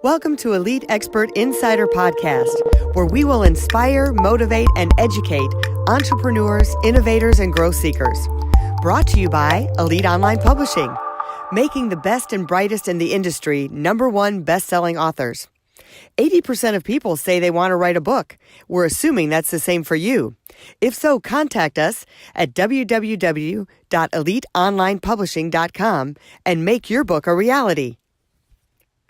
Welcome to Elite Expert Insider Podcast, where we will inspire, motivate, and educate entrepreneurs, innovators, and growth seekers. Brought to you by Elite Online Publishing, making the best and brightest in the industry #1 best-selling authors. 80% of people say they want to write a book. We're assuming that's the same for you. If so, contact us at www.eliteonlinepublishing.com and make your book a reality.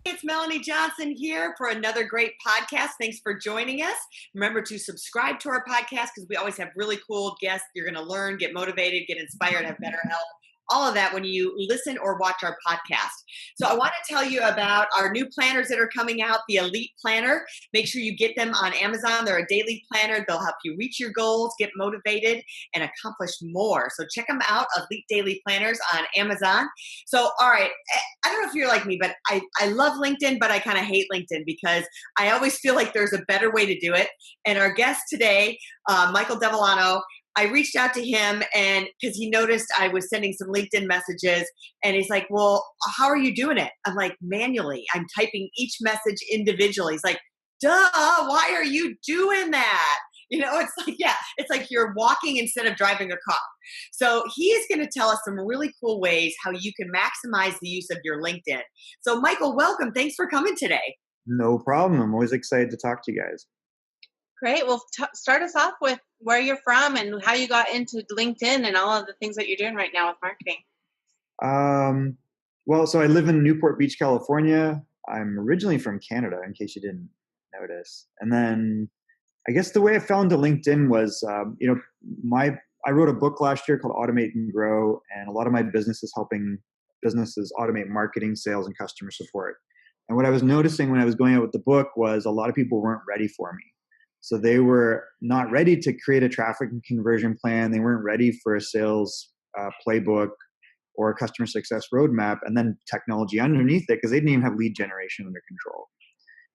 It's Melanie Johnson here for another great podcast. Thanks for joining us. Remember to subscribe to our podcast because we always have really cool guests. You're going to learn, get motivated, get inspired, have better health. All of that when you listen or watch our podcast. So I want to tell you about our new planners that are coming out, the Elite Planner. Make sure you get them on Amazon. They're a daily planner. They'll help you reach your goals, get motivated, and accomplish more. So check them out, Elite Daily Planners on Amazon. So, all right, I don't know if you're like me, but I love LinkedIn, but I kind of hate LinkedIn because I always feel like there's a better way to do it. And our guest today, Michael Devellano, I reached out to him and because he noticed I was sending some LinkedIn messages and he's like, well, how are you doing it? I'm like, manually. I'm typing each message individually. He's like, duh, why are you doing that? You know, it's like, yeah, it's like you're walking instead of driving a car. So he is going to tell us some really cool ways how you can maximize the use of your LinkedIn. So Michael, welcome. Thanks for coming today. No problem. I'm always excited to talk to you guys. Great. Well, start us off with where you're from and how you got into LinkedIn and all of the things that you're doing right now with marketing. Well, so I live in Newport Beach, California. I'm originally from Canada, in case you didn't notice. And then I guess the way I fell into LinkedIn was, I wrote a book last year called Automate and Grow, and a lot of my business is helping businesses automate marketing, sales, and customer support. And what I was noticing when I was going out with the book was a lot of people weren't ready for me. So they were not ready to create a traffic and conversion plan. They weren't ready for a sales playbook or a customer success roadmap, and then technology underneath it because they didn't even have lead generation under control.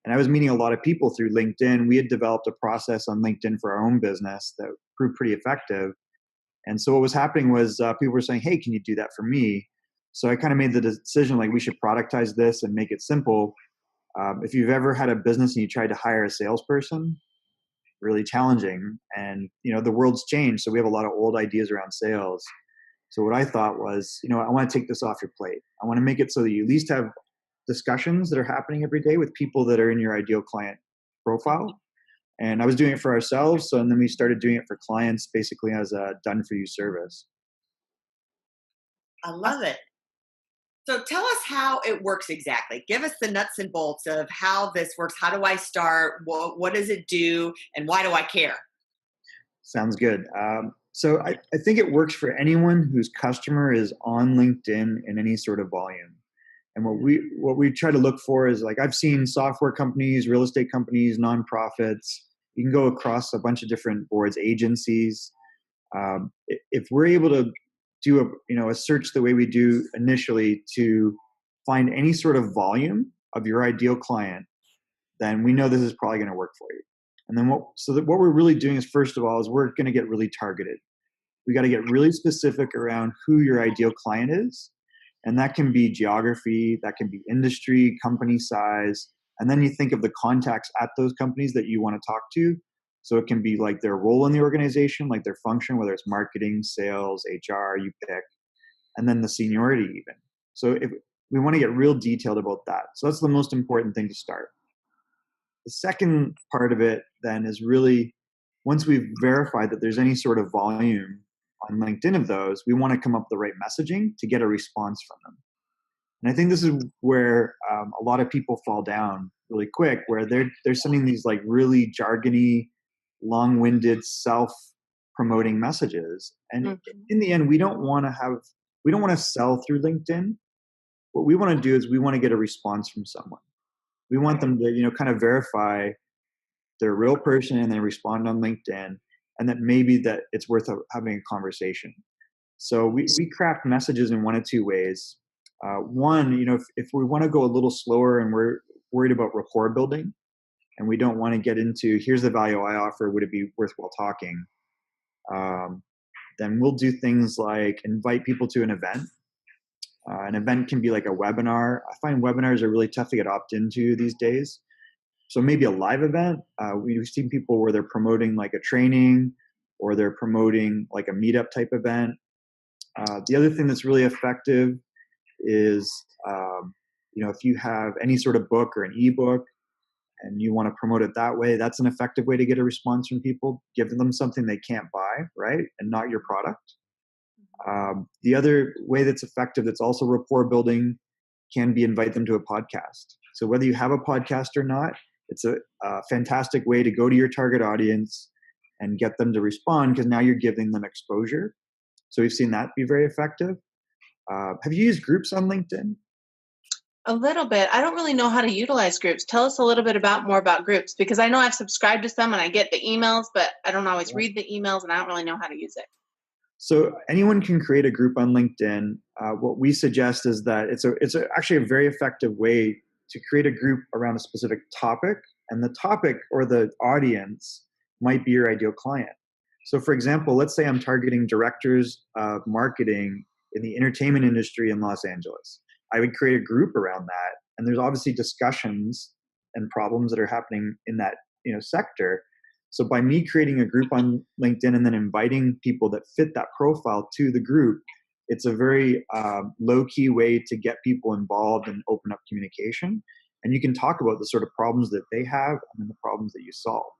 And I was meeting a lot of people through LinkedIn. We had developed a process on LinkedIn for our own business that proved pretty effective. And so what was happening was people were saying, hey, can you do that for me? So I kind of made the decision, like, we should productize this and make it simple. If you've ever had a business and you tried to hire a salesperson, really challenging. And, the world's changed. So we have a lot of old ideas around sales. So what I thought was, I want to take this off your plate. I want to make it so that you at least have discussions that are happening every day with people that are in your ideal client profile. And I was doing it for ourselves. And then we started doing it for clients basically as a done for you service. I love it. So tell us how it works exactly. Give us the nuts and bolts of how this works. How do I start? What does it do? And why do I care? Sounds good. So I think it works for anyone whose customer is on LinkedIn in any sort of volume. And what we try to look for is, like, I've seen software companies, real estate companies, nonprofits. You can go across a bunch of different boards, agencies. If we're able to do a search the way we do initially to find any sort of volume of your ideal client, then we know this is probably going to work for you. And then what we're really doing is, first of all, is we're going to get really targeted. We got to get really specific around who your ideal client is. And that can be geography, that can be industry, company size. And then you think of the contacts at those companies that you want to talk to. So it can be like their role in the organization, like their function, whether it's marketing, sales, HR, you pick, and then the seniority even. So if we want to get real detailed about that. So that's the most important thing to start. The second part of it then is really, once we've verified that there's any sort of volume on LinkedIn of those, we want to come up with the right messaging to get a response from them. And I think this is where a lot of people fall down really quick, where they're sending these like really jargony, long-winded, self-promoting messages. And in the end, we don't want to sell through LinkedIn. What we want to do is we want to get a response from someone. We want them to, kind of verify they're a real person and they respond on LinkedIn, and that maybe that it's worth having a conversation. So we craft messages in one of two ways. One, if we want to go a little slower and we're worried about rapport building, and we don't want to get into, here's the value I offer, would it be worthwhile talking? Then we'll do things like invite people to an event An event can be like a webinar. I find webinars are really tough to get opt into these days. So maybe a live event. We've seen people where they're promoting like a training or they're promoting like a meetup type event. The other thing that's really effective is, if you have any sort of book or an ebook and you want to promote it that way, that's an effective way to get a response from people. Give them something they can't buy, right? And not your product. The other way that's effective, that's also rapport building, can be invite them to a podcast. So whether you have a podcast or not, it's a fantastic way to go to your target audience and get them to respond, because now you're giving them exposure. So we've seen that be very effective. Have you used groups on LinkedIn? A little bit. I don't really know how to utilize groups. Tell us a little bit more about groups, because I know I've subscribed to some and I get the emails, but I don't always read the emails and I don't really know how to use it. So anyone can create a group on LinkedIn. What we suggest is that it's actually a very effective way to create a group around a specific topic, and the topic or the audience might be your ideal client. So for example, let's say I'm targeting directors of marketing in the entertainment industry in Los Angeles. I would create a group around that, and there's obviously discussions and problems that are happening in that sector. So by me creating a group on LinkedIn and then inviting people that fit that profile to the group, it's a very low-key way to get people involved and open up communication. And you can talk about the sort of problems that they have and then the problems that you solve.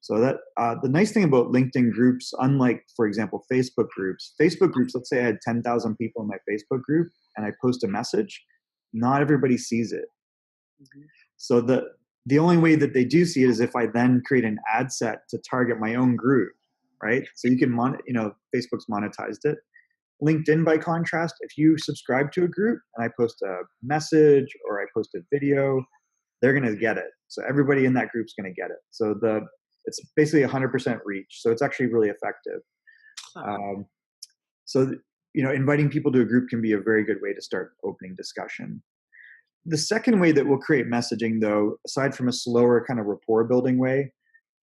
So that the nice thing about LinkedIn groups, unlike, for example, Facebook groups, let's say I had 10,000 people in my Facebook group and I post a message, not everybody sees it. Mm-hmm. So the only way that they do see it is if I then create an ad set to target my own group, right? So you can Facebook's monetized it. LinkedIn, by contrast, if you subscribe to a group and I post a message or I post a video, they're going to get it. So everybody in that group's going to get it. So it's basically 100% reach. So it's actually really effective. Inviting people to a group can be a very good way to start opening discussion. The second way that we'll create messaging, though, aside from a slower kind of rapport building way,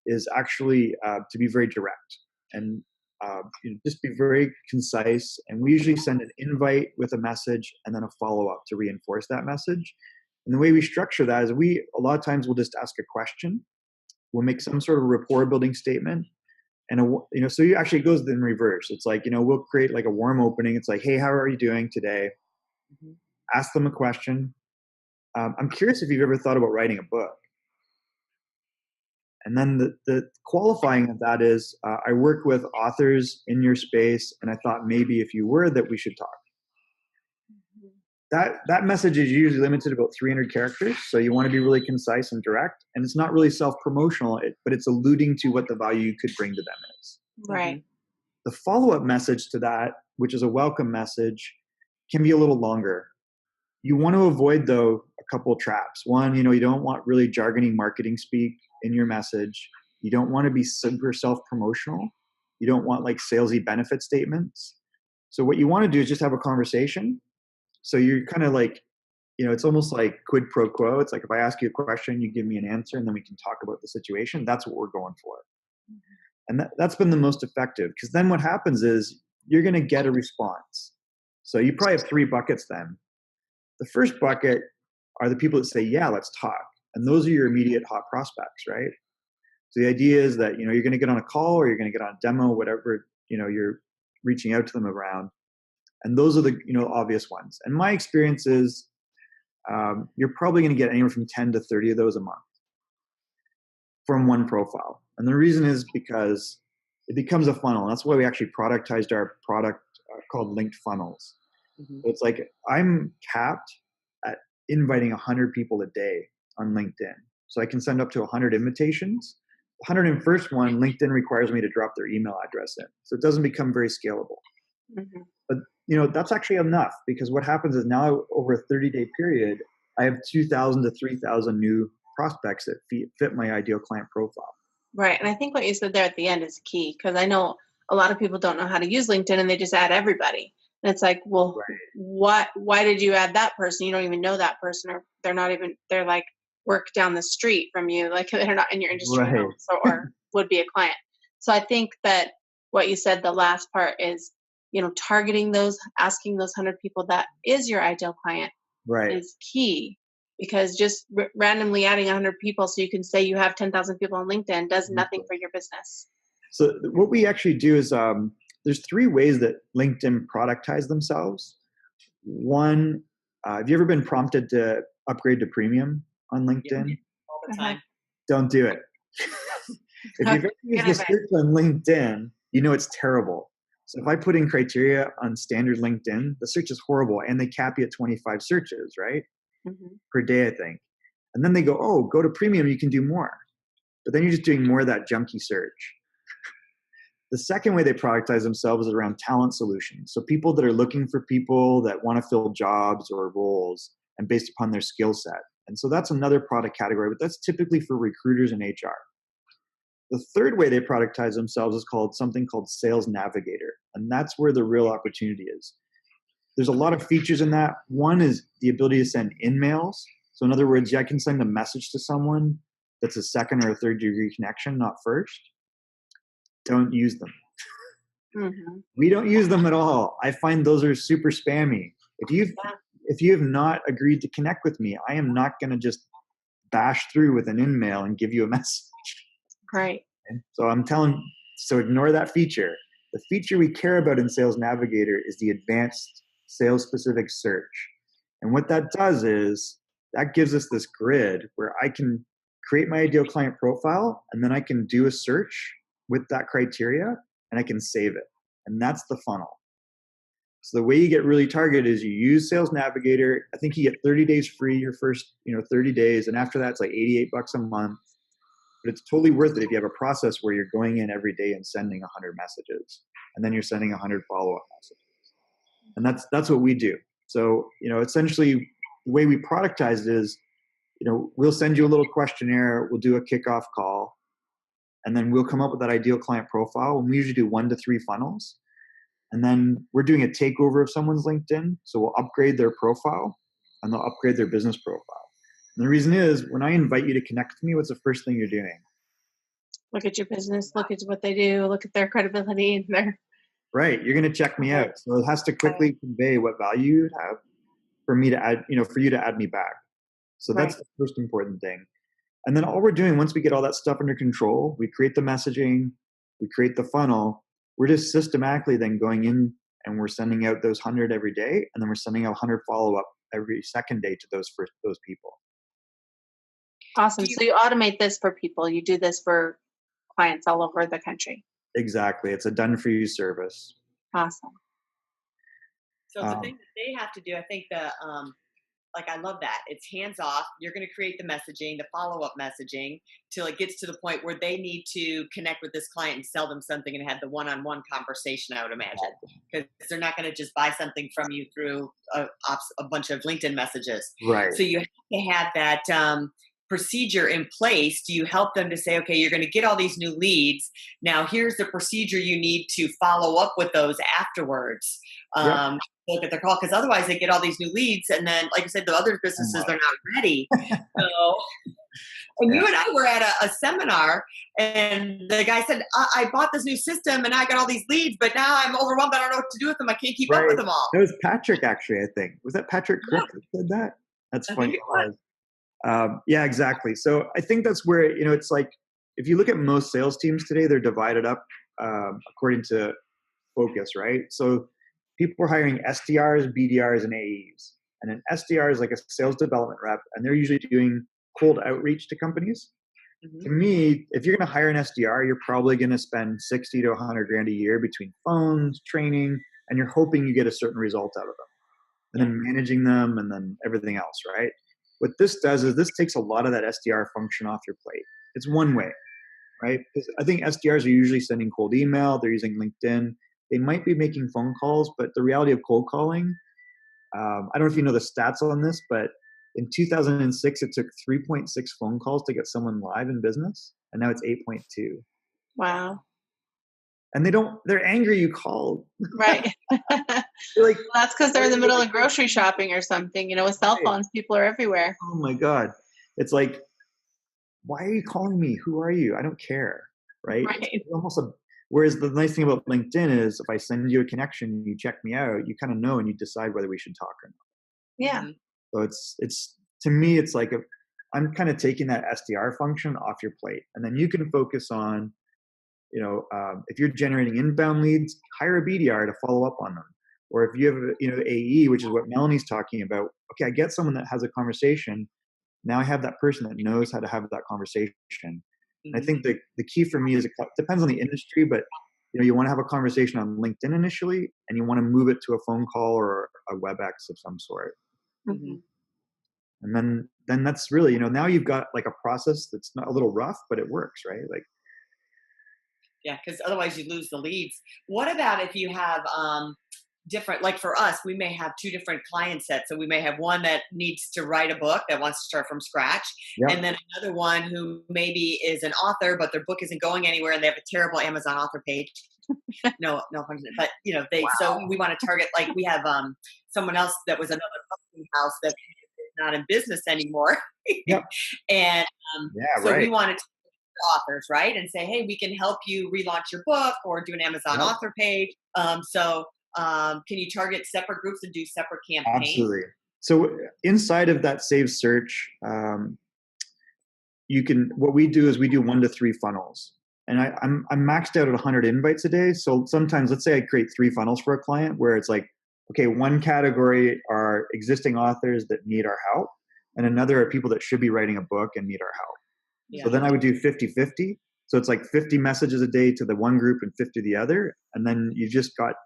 is actually to be very direct and just be very concise. And we usually send an invite with a message and then a follow-up to reinforce that message. And the way we structure that is a lot of times we'll just ask a question. We'll make some sort of rapport building statement. And, so it actually goes in reverse. It's like, we'll create like a warm opening. It's like, hey, how are you doing today? Mm-hmm. Ask them a question. I'm curious if you've ever thought about writing a book. And then the qualifying of that is, I work with authors in your space, and I thought maybe if you were, that we should talk. Mm-hmm. That message is usually limited to about 300 characters, so you want to be really concise and direct, and it's not really self-promotional, but it's alluding to what the value you could bring to them is. Right. Mm-hmm. The follow-up message to that, which is a welcome message, can be a little longer. You want to avoid, though, a couple traps. One, you don't want really jargony marketing speak in your message. You don't want to be super self-promotional. You don't want like salesy benefit statements. So what you want to do is just have a conversation. So you're kind of like, it's almost like quid pro quo. It's like if I ask you a question, you give me an answer, and then we can talk about the situation. That's what we're going for. Mm-hmm. And that's been the most effective, because then what happens is you're going to get a response. So you probably have 3 buckets then. The first bucket are the people that say, yeah, let's talk. And those are your immediate hot prospects, right? So the idea is that, you're going to get on a call or you're going to get on a demo, whatever, you're reaching out to them around. And those are the, obvious ones. And my experience is you're probably going to get anywhere from 10 to 30 of those a month from one profile. And the reason is because it becomes a funnel. And that's why we actually productized our product called Linked Funnels. Mm-hmm. So it's like I'm capped at inviting 100 people a day on LinkedIn. So I can send up to 100 invitations. The 101st one, LinkedIn requires me to drop their email address in. So it doesn't become very scalable. Mm-hmm. But, that's actually enough, because what happens is now over a 30-day period, I have 2,000 to 3,000 new prospects that fit my ideal client profile. Right. And I think what you said there at the end is key, because I know a lot of people don't know how to use LinkedIn and they just add everybody. And it's like, well, right. Why did you add that person? You don't even know that person, or they're like work down the street from you. Like they're not in your industry, right. Or would be a client. So I think that what you said, the last part, is targeting those, asking those 100 people that is your ideal client Right. is key, because just randomly adding 100 people so you can say you have 10,000 people on LinkedIn does nothing for your business. So what we actually do is there's 3 ways that LinkedIn productize themselves. One, have you ever been prompted to upgrade to premium on LinkedIn? Yeah, all the time. Don't do it. If you've ever used the search on LinkedIn, you know it's terrible. So if I put in criteria on standard LinkedIn, the search is horrible, and they cap you at 25 searches, right? Per day, I think. And then they go, oh, go to premium, you can do more. But then you're just doing more of that junky search. The second way they productize themselves is around talent solutions. So people that are looking for people that want to fill jobs or roles and based upon their skill set. And so that's another product category, but that's typically for recruiters and HR. The third way they productize themselves is something called Sales Navigator. And that's where the real opportunity is. There's a lot of features in that. One is the ability to send in-mails. So in other words, I can send a message to someone that's a second or a third degree connection, not first. Don't use them. We don't use them at all. I find those are super spammy. If you have not agreed to connect with me, I am not going to just bash through with an in-mail and give you a message. Right. So ignore that feature. The feature we care about in Sales Navigator is the advanced sales specific search. And what that does is that gives us this grid where I can create my ideal client profile, and then I can do a search with that criteria, and I can save it. And that's the funnel. So the way you get really targeted is you use Sales Navigator. I think you get 30 days free your first 30 days. And after that, it's like $88 a month. But it's totally worth it if you have a process where you're going in every day and sending 100 messages. And then you're sending 100 follow-up messages. And that's what we do. So, essentially the way we productize it is, we'll send you a little questionnaire. We'll do a kickoff call. And then we'll come up with that ideal client profile. And we usually do 1 to 3 funnels. And then we're doing a takeover of someone's LinkedIn. So we'll upgrade their profile and they'll upgrade their business profile. And the reason is when I invite you to connect with me, what's the first thing you're doing? Look at your business, look at what they do, look at their credibility and their... Right. You're going to check me out. So it has to quickly convey what value you'd have for me to add, for you to add me back. So that's the first important thing. And then all we're doing, once we get all that stuff under control, we create the messaging, we create the funnel, we're just systematically then going in and we're sending out those 100 every day. And then we're sending out 100 follow-up every second day to those people. Awesome. So you automate this for people. You do this for clients all over the country. Exactly. It's a done-for-you service. Awesome. So the thing that they have to do, I think I love that. It's hands off. You're going to create the messaging, the follow-up messaging till it gets to the point where they need to connect with this client and sell them something and have the one-on-one conversation, I would imagine. Because they're not going to just buy something from you through a bunch of LinkedIn messages. Right. So you have to have that procedure in place. Do you help them to say, okay, you're going to get all these new leads. Now here's the procedure you need to follow up with those afterwards. Look at their call, because otherwise they get all these new leads, and then, like I said, the other businesses they're not ready. And you and I were at a seminar, and the guy said, I bought this new system, and I got all these leads, but now I'm overwhelmed. I don't know what to do with them. I can't keep up with them all. It was Patrick, actually. I think was that Patrick Crick that said that. That's funny. Yeah, exactly. So I think that's where it's like if you look at most sales teams today, they're divided up according to focus, right? So people are hiring SDRs, BDRs, and AEs. And an SDR is like a sales development rep, and they're usually doing cold outreach to companies. To me, if you're going to hire an SDR, you're probably going to spend 60 to 100 grand a year between phones, training, and you're hoping you get a certain result out of them. And then managing them and then everything else, right? What this does is this takes a lot of that SDR function off your plate. It's one way, right? Because I think SDRs are usually sending cold email. They're using LinkedIn. They might be making phone calls, but the reality of cold calling, I don't know if you know the stats on this, but in 2006, it took 3.6 phone calls to get someone live in business. And now it's 8.2. Wow. And they're angry you called. Right. Like, well, that's because they're in the middle of grocery shopping or something. With cell phones, people are everywhere. Oh my God. It's like, why are you calling me? Who are you? I don't care. Right? It's almost Whereas the nice thing about LinkedIn is if I send you a connection, you check me out, you kind of know and you decide whether we should talk or not. Yeah. So it's to me, it's like I'm kind of taking that SDR function off your plate, and then you can focus on, if you're generating inbound leads, hire a BDR to follow up on them. Or if you have, AE, which is what Melanie's talking about. Okay, I get someone that has a conversation. Now I have that person that knows how to have that conversation. And I think the key for me is it depends on the industry, but you want to have a conversation on LinkedIn initially, and you want to move it to a phone call or a WebEx of some sort. Mm-hmm. And then that's really, now you've got like a process that's not a little rough, but it works, right? Like, yeah, because otherwise you lose the leads. What about if you have different, like for us, we may have two different client sets. So we may have one that needs to write a book that wants to start from scratch. Yep. And then another one who maybe is an author, but their book isn't going anywhere and they have a terrible Amazon author page. No, but so we want to target, like we have someone else that was another publishing house that is not in business anymore. Yep. And right. We wanted to authors, right? And say, hey, we can help you relaunch your book or do an Amazon author page. Can you target separate groups and do separate campaigns? Absolutely. So inside of that saved search, what we do is we do 1 to 3 funnels. And I'm maxed out at 100 invites a day. So sometimes, let's say I create 3 funnels for a client where it's like, okay, one category are existing authors that need our help, and another are people that should be writing a book and need our help. Yeah. So then I would do 50-50. So it's like 50 messages a day to the one group and 50 to the other. And then you just got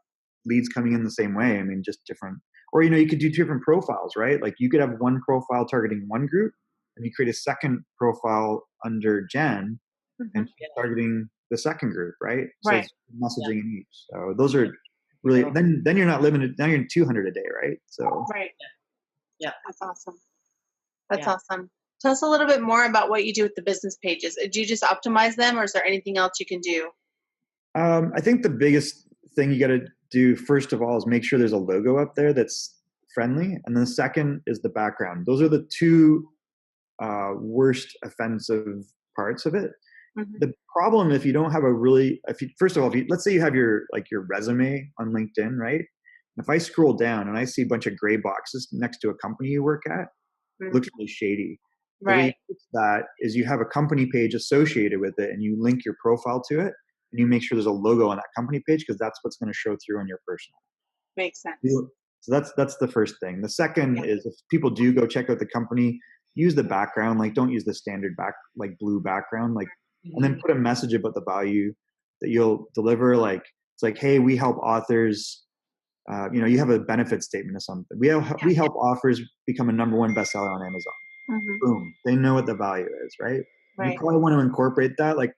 leads coming in the same way. I mean, just different. Or, you could do different profiles, right? Like you could have one profile targeting one group, and you create a second profile under Jen and targeting the second group, right? So right. It's messaging in each. So those are really, then you're not limited. Now you're in 200 a day, right? So right. Yeah. That's awesome. That's awesome. Tell us a little bit more about what you do with the business pages. Do you just optimize them, or is there anything else you can do? I think the biggest thing you got to do, first of all, is make sure there's a logo up there that's friendly. And then the second is the background. Those are the two worst offensive parts of it. Mm-hmm. The problem, if you don't have first of all, let's say you have your resume on LinkedIn, right? And if I scroll down and I see a bunch of gray boxes next to a company you work at, it looks really shady. Right. The way you fix that is you have a company page associated with it, and you link your profile to it, and you make sure there's a logo on that company page, because that's what's going to show through on your personal. Makes sense. So that's the first thing. The second is, if people do go check out the company, use the background. Like, don't use the standard blue background. And then put a message about the value that you'll deliver. Like, it's like, hey, we help authors. You have a benefit statement or something. We help authors become a #1 bestseller on Amazon. Mm-hmm. Boom. They know what the value is, right? You probably want to incorporate that, like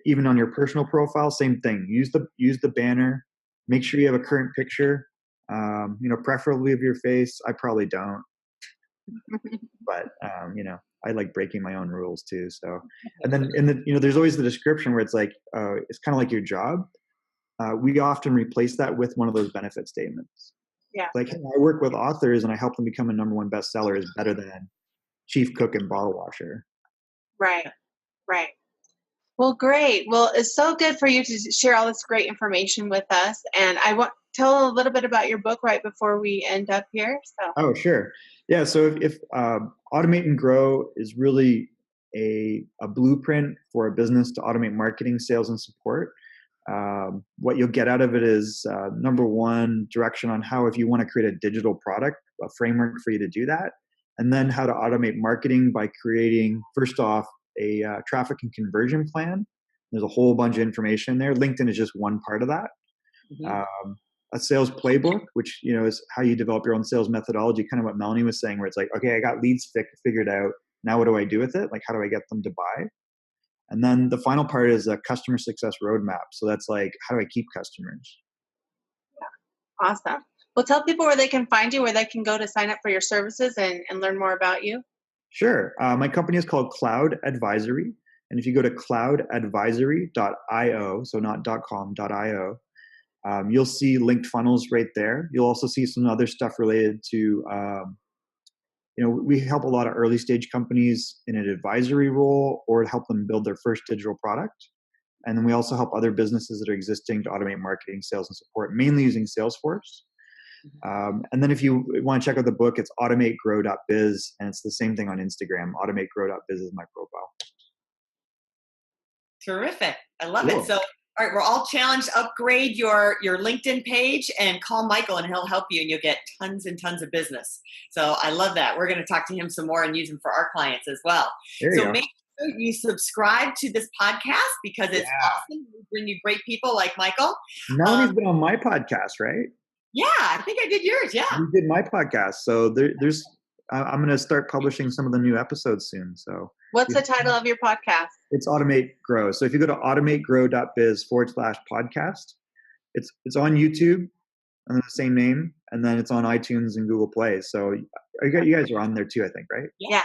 even on your personal profile. Same thing. Use the banner. Make sure you have a current picture. Preferably of your face. I probably don't, but I like breaking my own rules too. So, and then there's always the description where it's like, it's kind of like your job. We often replace that with one of those benefit statements. Yeah. Like, hey, I work with authors and I help them become a #1 bestseller is better than chief cook and bottle washer. Right. Well, great. Well, it's so good for you to share all this great information with us. And I want to tell a little bit about your book right before we end up here. So. Oh, sure. Yeah. So if Automate and Grow is really a blueprint for a business to automate marketing, sales, and support. What you'll get out of it is, number one, direction on how, if you want to create a digital product, a framework for you to do that. And then how to automate marketing by creating, first off, a traffic and conversion plan. There's a whole bunch of information there. LinkedIn is just one part of that. Mm-hmm. A sales playbook, which is how you develop your own sales methodology, kind of what Melanie was saying, where it's like, okay, I got leads figured out. Now what do I do with it? Like, how do I get them to buy? And then the final part is a customer success roadmap. So that's like, how do I keep customers? Yeah. Awesome. Well, tell people where they can find you, where they can go to sign up for your services and learn more about you. Sure. My company is called Cloud Advisory. And if you go to cloudadvisory.io, so not .com, .io, you'll see linked funnels right there. You'll also see some other stuff related to, we help a lot of early stage companies in an advisory role or help them build their first digital product. And then we also help other businesses that are existing to automate marketing, sales, and support, mainly using Salesforce. And then if you want to check out the book, it's automategrow.biz, and it's the same thing on Instagram. Automategrow.biz is my profile. Terrific. I love it. So, all right, we're all challenged. Upgrade your LinkedIn page and call Michael, and he'll help you, and you'll get tons and tons of business. So I love that. We're going to talk to him some more and use him for our clients as well. So make sure you subscribe to this podcast because it's awesome. We bring you great people like Michael. Melanie's been on my podcast, right? Yeah, I think I did yours. Yeah, you did my podcast. So there's. I'm going to start publishing some of the new episodes soon. So what's the title of your podcast? It's Automate Grow. So if you go to automategrow.biz/podcast, it's on YouTube under the same name, and then it's on iTunes and Google Play. So you guys are on there too, I think, right? Yeah.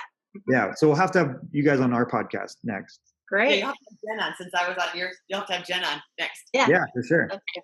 Yeah. So we'll have to have you guys on our podcast next. Great. Yeah, you'll have to have Jen on since I was on yours. You'll have to have Jen on next. Yeah, for sure. Okay.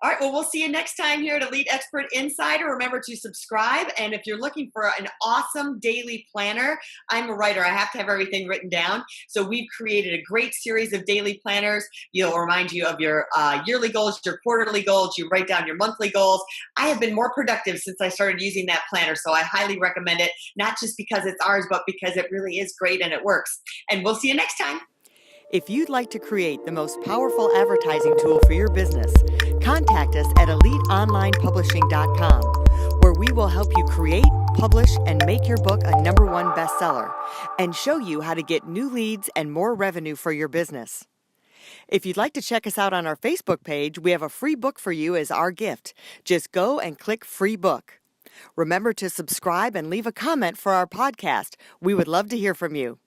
All right, well, we'll see you next time here at Elite Expert Insider. Remember to subscribe. And if you're looking for an awesome daily planner, I'm a writer. I have to have everything written down. So we've created a great series of daily planners. You'll remind you of your yearly goals, your quarterly goals. You write down your monthly goals. I have been more productive since I started using that planner. So I highly recommend it, not just because it's ours, but because it really is great and it works. And we'll see you next time. If you'd like to create the most powerful advertising tool for your business, contact us at eliteonlinepublishing.com, where we will help you create, publish, and make your book a #1 bestseller, and show you how to get new leads and more revenue for your business. If you'd like to check us out on our Facebook page, we have a free book for you as our gift. Just go and click free book. Remember to subscribe and leave a comment for our podcast. We would love to hear from you.